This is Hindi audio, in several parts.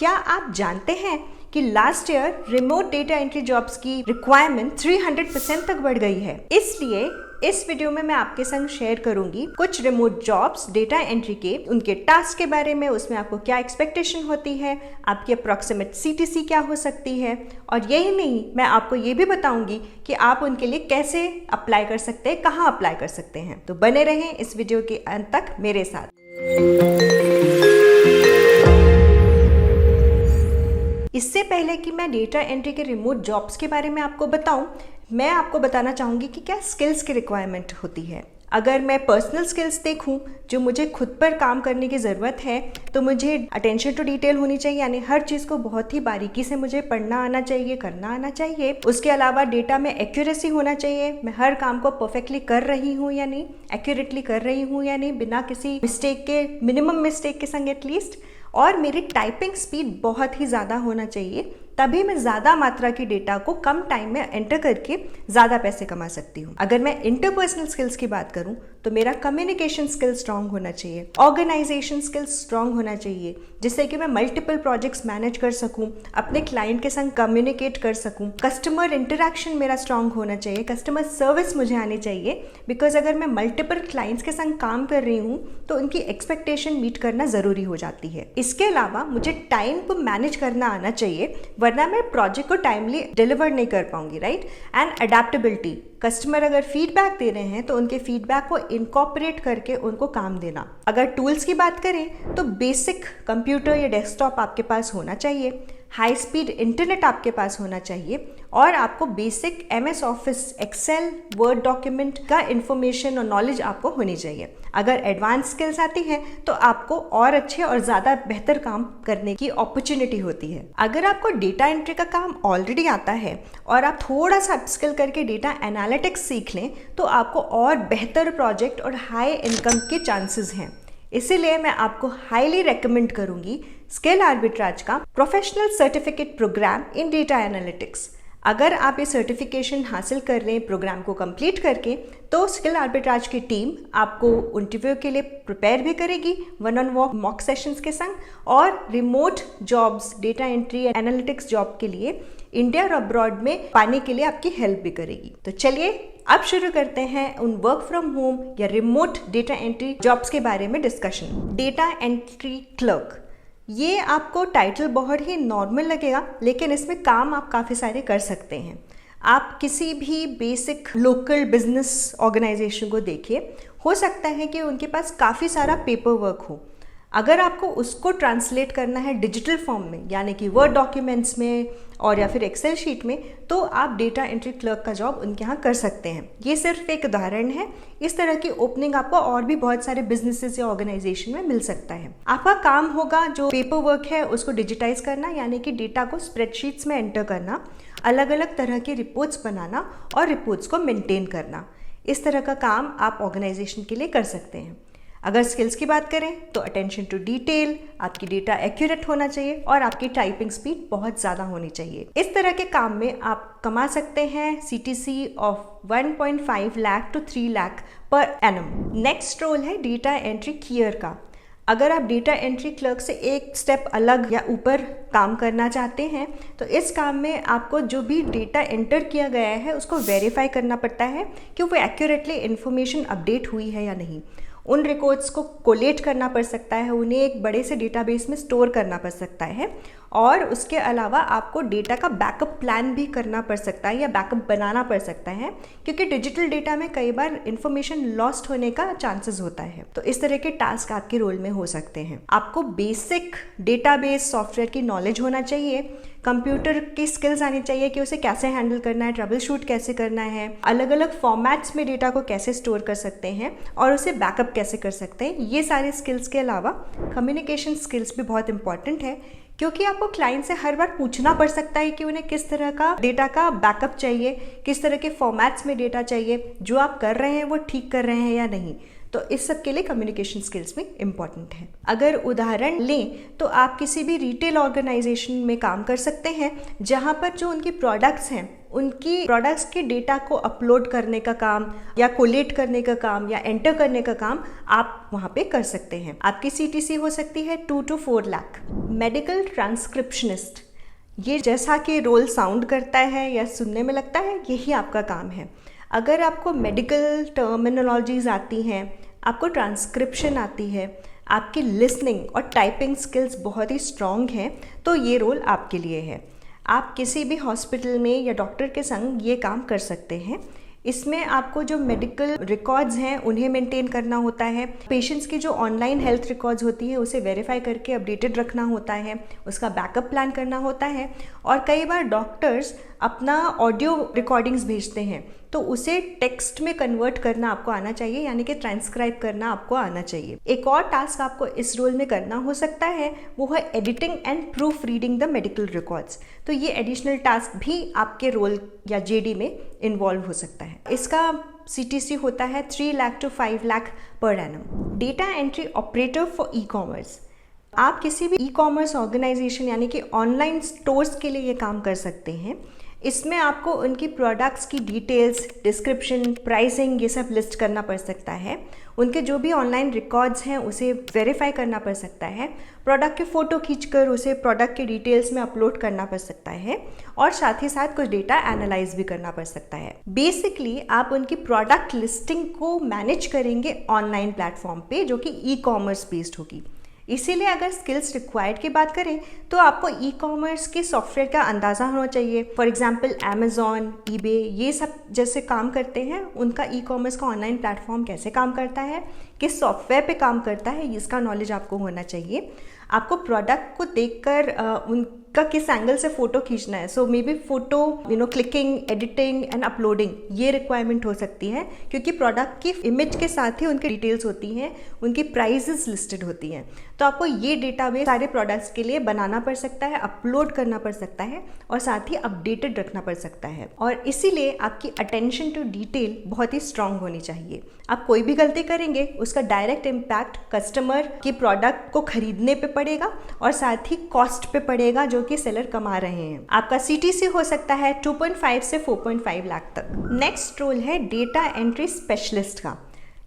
क्या आप जानते हैं कि last year remote data entry jobs की रिक्वायरमेंट 300% तक बढ़ गई है। इसलिए इस वीडियो में मैं आपके संग शेयर करूंगी कुछ रिमोट जॉब्स डेटा एंट्री के, उनके टास्क के बारे में, उसमें आपको क्या एक्सपेक्टेशन होती है, आपकी अप्रॉक्सीमेट CTC क्या हो सकती है, और यही नहीं, मैं आपको ये भी बताऊंगी कि आप उनके लिए कैसे अप्लाई कर सकते हैं, कहाँ अप्लाई कर सकते हैं। तो बने रहें इस वीडियो के अंत तक मेरे साथ। इससे पहले कि मैं डेटा एंट्री के रिमोट जॉब्स के बारे में आपको बताऊं, मैं आपको बताना चाहूँगी कि क्या स्किल्स की रिक्वायरमेंट होती है। अगर मैं पर्सनल स्किल्स देखूं जो मुझे खुद पर काम करने की ज़रूरत है, तो मुझे अटेंशन टू डिटेल होनी चाहिए, यानी हर चीज़ को बहुत ही बारीकी से मुझे पढ़ना आना चाहिए, करना आना चाहिए। उसके अलावा डेटा में एक्यूरेसी होना चाहिए, मैं हर काम को परफेक्टली कर रही हूँ या नहीं, एक्यूरेटली कर रही हूँ या नहीं, बिना किसी मिस्टेक के, मिनिमम मिस्टेक के संग एटलीस्ट। और मेरी टाइपिंग स्पीड बहुत ही ज़्यादा होना चाहिए, तभी मैं ज़्यादा मात्रा की डेटा को कम टाइम में एंटर करके ज़्यादा पैसे कमा सकती हूँ। अगर मैं इंटरपर्सनल स्किल्स की बात करूँ तो मेरा कम्युनिकेशन स्किल स्ट्रांग होना चाहिए, ऑर्गेनाइजेशन स्किल्स स्ट्रांग होना चाहिए, जिससे कि मैं मल्टीपल प्रोजेक्ट्स मैनेज कर सकूँ, अपने क्लाइंट के संग कम्युनिकेट कर सकूँ। कस्टमर इंटरेक्शन मेरा स्ट्रांग होना चाहिए, कस्टमर सर्विस मुझे आनी चाहिए, बिकॉज अगर मैं मल्टीपल क्लाइंट्स के संग काम कर रही हूँ तो उनकी एक्सपेक्टेशन मीट करना ज़रूरी हो जाती है। इसके अलावा मुझे टाइम को मैनेज करना आना चाहिए, वरना मैं प्रोजेक्ट को टाइमली डिलीवर नहीं कर पाऊंगी, राइट। एंड अडेप्टेबिलिटी, कस्टमर अगर फीडबैक दे रहे हैं तो उनके फीडबैक को इनकॉर्पोरेट करके उनको काम देना। अगर टूल्स की बात करें तो बेसिक कंप्यूटर या डेस्कटॉप आपके पास होना चाहिए, हाई स्पीड इंटरनेट आपके पास होना चाहिए, और आपको basic MS office, excel, word document का इंफॉर्मेशन और नॉलेज आपको होनी चाहिए। अगर एडवांस स्किल्स आती हैं तो आपको और अच्छे और ज़्यादा बेहतर काम करने की अपॉर्चुनिटी होती है। अगर आपको डेटा एंट्री का काम ऑलरेडी आता है और आप थोड़ा सा अपस्किल करके डेटा एनालिटिक्स सीख लें तो आपको और बेहतर प्रोजेक्ट और हाई इनकम के चांसेस हैं। इसीलिए मैं आपको हाईली रेकमेंड करूंगी स्किल आर्बिट्राज का प्रोफेशनल सर्टिफिकेट प्रोग्राम इन डेटा एनालिटिक्स। अगर आप ये सर्टिफिकेशन हासिल कर लें प्रोग्राम को कंप्लीट करके, तो स्किल आर्बिट्राज की टीम आपको इंटरव्यू के लिए प्रिपेयर भी करेगी, वन-ऑन-वन मॉक सेशंस के संग, और remote jobs, data entry analytics job के लिए इंडिया और अब्रॉड में पाने के लिए आपकी हेल्प भी करेगी। तो चलिए अब शुरू करते हैं उन वर्क फ्रॉम होम या रिमोट डेटा एंट्री जॉब्स के बारे में डिस्कशन। डेटा एंट्री क्लर्क, ये आपको टाइटल बहुत ही नॉर्मल लगेगा, लेकिन इसमें काम आप काफ़ी सारे कर सकते हैं। आप किसी भी बेसिक लोकल बिजनेस ऑर्गेनाइजेशन को देखिए, हो सकता है कि उनके पास काफ़ी सारा पेपर वर्क हो। अगर आपको उसको ट्रांसलेट करना है डिजिटल फॉर्म में, यानी कि वर्ड डॉक्यूमेंट्स में और या फिर एक्सेल शीट में, तो आप डेटा एंट्री क्लर्क का जॉब उनके यहाँ कर सकते हैं। ये सिर्फ एक उदाहरण है, इस तरह की ओपनिंग आपको और भी बहुत सारे बिजनेसेस या ऑर्गेनाइजेशन में मिल सकता है। आपका काम होगा जो पेपर वर्क है उसको डिजिटाइज करना, यानी कि डेटा को स्प्रेडशीट्स में एंटर करना, अलग अलग तरह की रिपोर्ट्स बनाना और रिपोर्ट्स को मेंटेन करना। इस तरह का काम आप ऑर्गेनाइजेशन के लिए कर सकते हैं। अगर स्किल्स की बात करें तो अटेंशन टू डिटेल, आपकी डेटा एक्यूरेट होना चाहिए और आपकी टाइपिंग स्पीड बहुत ज़्यादा होनी चाहिए। इस तरह के काम में आप कमा सकते हैं CTC of 1.5 lakh to 3 lakh per annum. Next role है डेटा एंट्री क्लियर का। अगर आप डेटा एंट्री क्लर्क से एक स्टेप अलग या ऊपर काम करना चाहते हैं, तो इस काम में आपको जो भी डेटा एंटर किया गया है उसको वेरीफाई करना पड़ता है कि वो एक्यूरेटली इन्फॉर्मेशन अपडेट हुई है या नहीं। उन रिकॉर्ड्स को कोलेट करना पड़ सकता है, उन्हें एक बड़े से डेटाबेस में स्टोर करना पड़ सकता है, और उसके अलावा आपको डेटा का बैकअप प्लान भी करना पड़ सकता है या बैकअप बनाना पड़ सकता है, क्योंकि डिजिटल डेटा में कई बार इंफॉर्मेशन लॉस्ट होने का चांसेस होता है। तो इस तरह के टास्क आपके रोल में हो सकते हैं। आपको बेसिक डेटाबेस सॉफ्टवेयर की नॉलेज होना चाहिए, कंप्यूटर की स्किल्स आनी चाहिए कि उसे कैसे हैंडल करना है, ट्रबल शूट कैसे करना है, अलग अलग फॉर्मेट्स में डेटा को कैसे स्टोर कर सकते हैं और उसे बैकअप कैसे कर सकते हैं। ये सारे स्किल्स के अलावा कम्युनिकेशन स्किल्स भी बहुत इंपॉर्टेंट है, क्योंकि आपको क्लाइंट से हर बार पूछना पड़ सकता है कि उन्हें किस तरह का डेटा का बैकअप चाहिए, किस तरह के फॉर्मेट्स में डेटा चाहिए, जो आप कर रहे हैं वो ठीक कर रहे हैं या नहीं। तो इस सब के लिए कम्युनिकेशन स्किल्स भी इम्पॉर्टेंट है। अगर उदाहरण लें तो आप किसी भी रिटेल ऑर्गेनाइजेशन में काम कर सकते हैं जहाँ पर जो उनकी प्रोडक्ट्स हैं उनकी प्रोडक्ट्स के डेटा को अपलोड करने का काम या कोलेट करने का काम या एंटर करने का काम आप वहाँ पे कर सकते हैं। आपकी CTC हो सकती है 2 to 4 लाख। मेडिकल ट्रांसक्रिप्शनिस्ट, ये जैसा कि रोल साउंड करता है या सुनने में लगता है, यही आपका काम है। अगर आपको मेडिकल टर्मिनोलॉजीज आती हैं, आपको ट्रांसक्रिप्शन आती है, आपकी लिसनिंग और टाइपिंग स्किल्स बहुत ही स्ट्रॉन्ग हैं, तो ये रोल आपके लिए है। आप किसी भी हॉस्पिटल में या डॉक्टर के संग ये काम कर सकते हैं। इसमें आपको जो मेडिकल रिकॉर्ड्स हैं उन्हें मेंटेन करना होता है, पेशेंट्स की जो ऑनलाइन हेल्थ रिकॉर्ड्स होती है उसे वेरीफाई करके अपडेटेड रखना होता है, उसका बैकअप प्लान करना होता है। और कई बार डॉक्टर्स अपना ऑडियो रिकॉर्डिंग्स भेजते हैं तो उसे टेक्स्ट में कन्वर्ट करना आपको आना चाहिए, यानी कि ट्रांसक्राइब करना आपको आना चाहिए। एक और टास्क आपको इस रोल में करना हो सकता है, वो है editing and proof reading the medical records. तो ये एडिशनल टास्क भी आपके रोल या JD में इन्वॉल्व हो सकता है। इसका CTC होता है 3 lakh to 5 lakh per annum. Data entry operator for e-commerce, आप किसी भी ई-कॉमर्स ऑर्गेनाइजेशन यानी कि ऑनलाइन स्टोर्स के लिए ये काम कर सकते हैं। इसमें आपको उनकी प्रोडक्ट्स की डिटेल्स, डिस्क्रिप्शन, प्राइसिंग ये सब लिस्ट करना पड़ सकता है। उनके जो भी ऑनलाइन रिकॉर्ड्स हैं उसे वेरीफाई करना पड़ सकता है। प्रोडक्ट की फ़ोटो खींचकर उसे प्रोडक्ट के डिटेल्स में अपलोड करना पड़ सकता है और साथ ही साथ कुछ डेटा एनालाइज भी करना पड़ सकता है। बेसिकली आप उनकी प्रोडक्ट लिस्टिंग को मैनेज करेंगे ऑनलाइन प्लेटफॉर्म पे, जो कि ई-कॉमर्स बेस्ड होगी। इसीलिए अगर स्किल्स रिक्वायर्ड की बात करें तो आपको ई-कॉमर्स के सॉफ्टवेयर का अंदाज़ा होना चाहिए। फॉर एग्जांपल अमेज़ॉन, eBay ये सब जैसे काम करते हैं, उनका ई-कॉमर्स का ऑनलाइन प्लेटफॉर्म कैसे काम करता है, किस सॉफ्टवेयर पे काम करता है, इसका नॉलेज आपको होना चाहिए। आपको प्रोडक्ट को देखकर उनका किस एंगल से फ़ोटो खींचना है, so maybe photo clicking, editing and uploading ये रिक्वायरमेंट हो सकती है, क्योंकि प्रोडक्ट की इमेज के साथ ही उनकी डिटेल्स होती हैं, उनकी प्राइजेस लिस्टेड होती हैं। तो आपको ये डेटाबेस सारे प्रोडक्ट्स के लिए बनाना पड़ सकता है, अपलोड करना पड़ सकता है और साथ ही अपडेटेड रखना पड़ सकता है। और इसीलिए आपकी अटेंशन टू डिटेल बहुत ही स्ट्रांग होनी चाहिए। आप कोई भी गलती करेंगे उसका डायरेक्ट इम्पैक्ट कस्टमर की प्रोडक्ट को खरीदने पे पड़ेगा और साथ ही कॉस्ट पे पड़ेगा जो कि सेलर कमा रहे हैं। आपका CTC हो सकता है 2.5 से 4.5 लाख तक। नेक्स्ट रोल है डेटा एंट्री स्पेशलिस्ट का।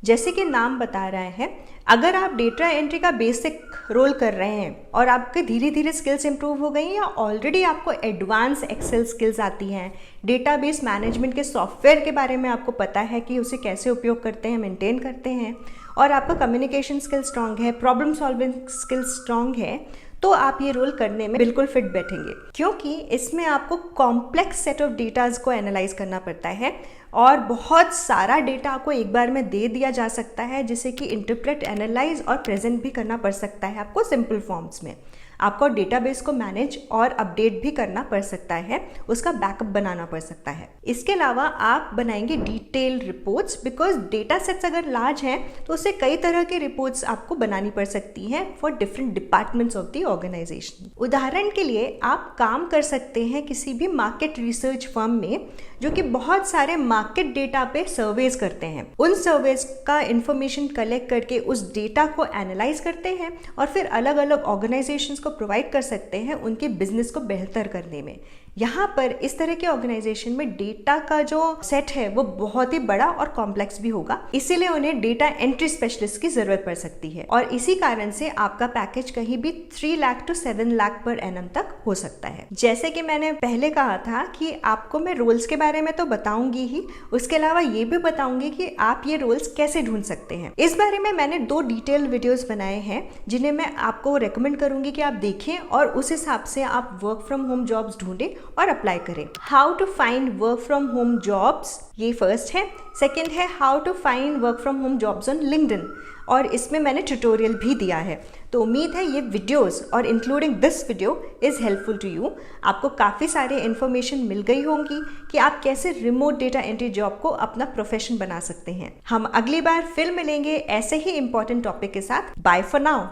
जैसे कि नाम बता रहा है, अगर आप डेटा एंट्री का बेसिक रोल कर रहे हैं और आपके धीरे धीरे स्किल्स इंप्रूव हो गई या ऑलरेडी आपको एडवांस एक्सेल स्किल्स आती हैं, डेटाबेस मैनेजमेंट के सॉफ्टवेयर के बारे में आपको पता है कि उसे कैसे उपयोग करते हैं, मेंटेन करते हैं, और आपका कम्युनिकेशन स्किल स्ट्रांग है, प्रॉब्लम सॉल्विंग स्किल्स स्ट्रांग है, तो आप ये रोल करने में बिल्कुल फिट बैठेंगे। क्योंकि इसमें आपको कॉम्प्लेक्स सेट ऑफ डेटाज को एनालाइज करना पड़ता है और बहुत सारा डेटा आपको एक बार में दे दिया जा सकता है, जिसे कि इंटरप्रेट, एनालाइज और प्रेजेंट भी करना पड़ सकता है आपको सिंपल फॉर्म्स में। आपको डेटाबेस को मैनेज और अपडेट भी करना पड़ सकता है, उसका बैकअप बनाना पड़ सकता है। इसके अलावा आप बनाएंगे detail reports, because data sets अगर लार्ज हैं तो उससे कई तरह की रिपोर्ट्स आपको बनानी पड़ सकती हैं for different departments of the organisation. उदाहरण के लिए आप काम कर सकते हैं किसी भी मार्केट रिसर्च फर्म में जो कि बहुत सारे मार्केट डेटा पे सर्वेज करते हैं। उन सर्वेज का इंफॉर्मेशन कलेक्ट करके उस डेटा को एनालाइज करते हैं और फिर अलग अलग ऑर्गेनाइजेशंस को प्रोवाइड कर सकते हैं उनके बिजनेस को बेहतर करने में। यहाँ पर इस तरह के ऑर्गेनाइजेशन में डेटा का जो सेट है वो बहुत ही बड़ा और कॉम्प्लेक्स भी होगा, इसीलिए उन्हें डेटा एंट्री स्पेशलिस्ट की जरूरत पड़ सकती है। और इसी कारण से आपका पैकेज कहीं भी 3 lakh to 7 lakh per annum तक हो सकता है। जैसे कि मैंने पहले कहा था कि आपको मैं रोल्स के बारे में तो बताऊंगी ही, उसके अलावा ये भी बताऊंगी कि आप ये रोल्स कैसे ढूंढ सकते हैं। इस बारे में मैंने 2 डिटेल वीडियोस बनाए हैं जिन्हें मैं आपको रेकमेंड करूंगी कि आप देखें और उस हिसाब से आप वर्क फ्रॉम होम जॉब्स ढूंढें और अप्लाई करें। How to find work from home jobs, ये फर्स्ट है। सेकंड है how to find work from home jobs on LinkedIn, और इसमें मैंने ट्यूटोरियल भी दिया है। तो उम्मीद है ये वीडियोस और including this video is helpful to you. आपको काफ़ी सारे इन्फॉर्मेशन मिल गई होंगी कि आप कैसे रिमोट डेटा एंट्री जॉब को अपना प्रोफेशन बना सकते हैं। हम अगली बार फिर मिलेंगे ऐसे ही इंपॉर्टेंट टॉपिक के साथ। Bye for now.